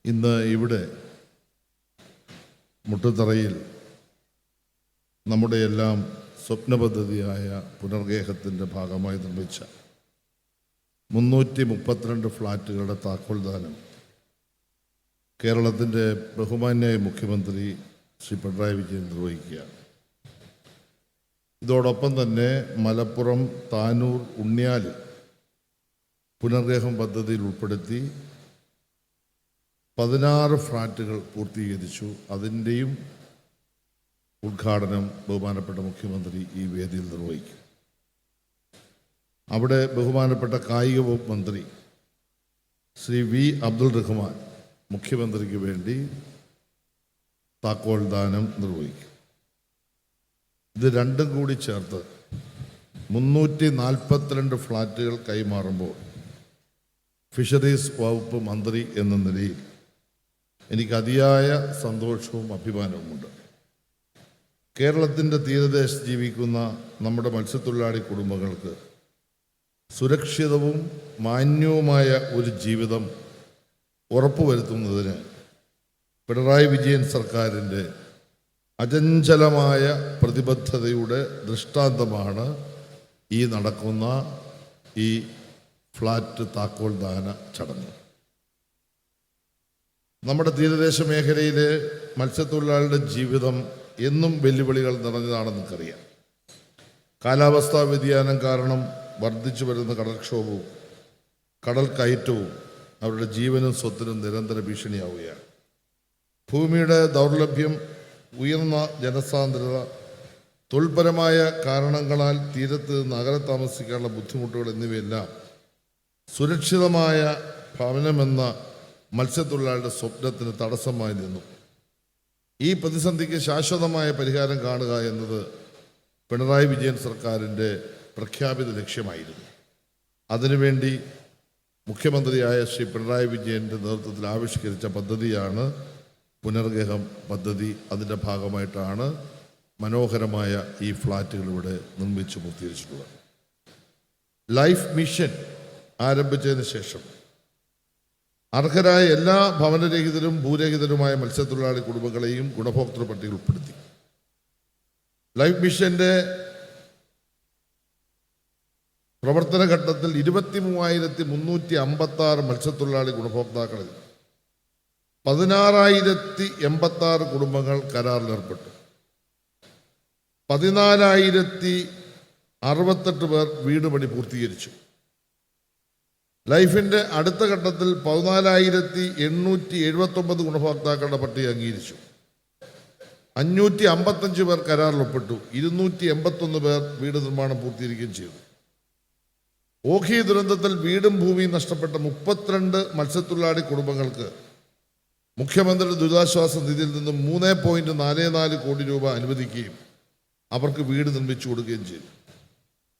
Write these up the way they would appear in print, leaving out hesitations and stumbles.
ഇന്ന് ഇവിടെ മുട്ടുതറയിൽ നമ്മുടെ എല്ലാം സ്വപ്ന പദ്ധതിയായ പുനർഗേഹത്തിൻ്റെ ഭാഗമായി നിർമ്മിച്ച 332 ഫ്ലാറ്റുകളുടെ താക്കോൽദാനം കേരളത്തിൻ്റെ ബഹുമാന്യായ മുഖ്യമന്ത്രി ശ്രീ പിണറായി വിജയൻ നിർവഹിക്കുകയാണ്. ഇതോടൊപ്പം തന്നെ മലപ്പുറം താനൂർ ഉണ്ണിയാല് പുനർഗേഹം പദ്ധതിയിൽ ഉൾപ്പെടുത്തി 16 ഫ്ലാറ്റുകൾ പൂർത്തീകരിച്ചു. അതിൻ്റെയും ഉദ്ഘാടനം ബഹുമാനപ്പെട്ട മുഖ്യമന്ത്രി ഈ വേദിയിൽ നിർവഹിക്കും. അവിടെ ബഹുമാനപ്പെട്ട കായിക വകുപ്പ് മന്ത്രി ശ്രീ വി അബ്ദുൾ റഹ്മാൻ മുഖ്യമന്ത്രിക്ക് വേണ്ടി താക്കോൽദാനം നിർവഹിക്കും. ഇത് രണ്ടും കൂടി ചേർത്ത് 342 ഫ്ലാറ്റുകൾ കൈമാറുമ്പോൾ ഫിഷറീസ് വകുപ്പ് മന്ത്രി എന്ന നിലയിൽ എനിക്ക് അതിയായ സന്തോഷവും അഭിമാനവുമുണ്ട്. കേരളത്തിൻ്റെ തീരദേശത്ത് ജീവിക്കുന്ന നമ്മുടെ മത്സ്യത്തൊഴിലാളി കുടുംബങ്ങൾക്ക് സുരക്ഷിതവും മാന്യവുമായ ഒരു ജീവിതം ഉറപ്പുവരുത്തുന്നതിന് പിണറായി വിജയൻ സർക്കാരിൻ്റെ അചഞ്ചലമായ പ്രതിബദ്ധതയുടെ ദൃഷ്ടാന്തമാണ് ഈ നടക്കുന്ന ഈ ഫ്ലാറ്റ് താക്കോൽദാന ചടങ്ങ്. നമ്മുടെ തീരദേശ മേഖലയിലെ മത്സ്യത്തൊഴിലാളികളുടെ ജീവിതം എന്നും വെല്ലുവിളികൾ നിറഞ്ഞതാണെന്ന് നമുക്കറിയാം. കാലാവസ്ഥാ വ്യതിയാനം കാരണം വർദ്ധിച്ചു വരുന്ന കടൽക്ഷോഭവും കടൽ കയറ്റവും അവരുടെ ജീവനും സ്വത്തിനും നിരന്തര ഭീഷണിയാവുകയാണ്. ഭൂമിയുടെ ദൗർലഭ്യം, ഉയർന്ന ജനസാന്ദ്രത, തൊഴിൽപരമായ കാരണങ്ങളാൽ തീരത്ത് നിന്ന് അകലെ താമസിക്കാനുള്ള ബുദ്ധിമുട്ടുകൾ എന്നിവയെല്ലാം സുരക്ഷിതമായ ഭവനമെന്ന മത്സ്യത്തൊഴിലാളിയുടെ സ്വപ്നത്തിന് തടസ്സമായി നിന്നു. ഈ പ്രതിസന്ധിക്ക് ശാശ്വതമായ പരിഹാരം കാണുക എന്നത് പിണറായി വിജയൻ സർക്കാരിൻ്റെ പ്രഖ്യാപിത ലക്ഷ്യമായിരുന്നു. അതിനുവേണ്ടി മുഖ്യമന്ത്രിയായ ശ്രീ പിണറായി വിജയൻ്റെ നേതൃത്വത്തിൽ ആവിഷ്കരിച്ച പദ്ധതിയാണ് പുനർഗേഹം പദ്ധതി. അതിൻ്റെ ഭാഗമായിട്ടാണ് മനോഹരമായ ഈ ഫ്ലാറ്റുകൾ ഇവിടെ നിർമ്മിച്ചു പൂർത്തീകരിച്ചിട്ടുള്ളത്. ലൈഫ് മിഷൻ ആരംഭിച്ചതിന് ശേഷം അർഹരായ എല്ലാ ഭവനരഹിതരും ഭൂരഹിതരുമായ മത്സ്യത്തൊഴിലാളി കുടുംബങ്ങളെയും ഗുണഭോക്തൃ പട്ടികയിൽ ഉൾപ്പെടുത്തി. ലൈഫ് മിഷന്റെ പ്രവർത്തന ഘട്ടത്തിൽ 23,356 മത്സ്യത്തൊഴിലാളി ഗുണഭോക്താക്കളിൽ 16,086 കുടുംബങ്ങൾ കരാറിലേർപ്പെട്ടു. 14,068 പേർ വീട് പണി പൂർത്തീകരിച്ചു. ലൈഫിൻ്റെ അടുത്ത ഘട്ടത്തിൽ 14,879 ഗുണഭോക്താക്കളുടെ പട്ടിക അംഗീകരിച്ചു. 555 പേർ കരാറിൽ ഒപ്പിട്ടു. 281 പേർ വീട് നിർമ്മാണം പൂർത്തീകരിക്കുകയും ചെയ്തു. ഓഖി ദുരന്തത്തിൽ വീടും ഭൂമിയും നഷ്ടപ്പെട്ട 32 മത്സ്യത്തൊഴിലാളി കുടുംബങ്ങൾക്ക് മുഖ്യമന്ത്രിയുടെ ദുരിതാശ്വാസ നിധിയിൽ നിന്നും 3.44 കോടി രൂപ അനുവദിക്കുകയും അവർക്ക് വീട് നിർമ്മിച്ചു കൊടുക്കുകയും ചെയ്തു.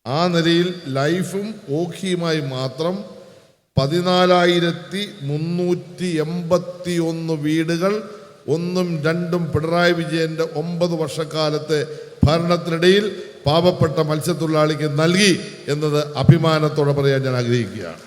ആ നിലയിൽ ലൈഫും ഓഖിയുമായി മാത്രം 14,381 വീടുകൾ 1ഉം 2ഉം പിണറായി വിജയന്റെ 9 വർഷക്കാലത്തെ ഭരണത്തിനിടയിൽ പാവപ്പെട്ട മത്സ്യത്തൊഴിലാളിക്ക് നൽകി എന്നത് അഭിമാനത്തോടെ പറയാൻ ഞാൻ ആഗ്രഹിക്കുകയാണ്.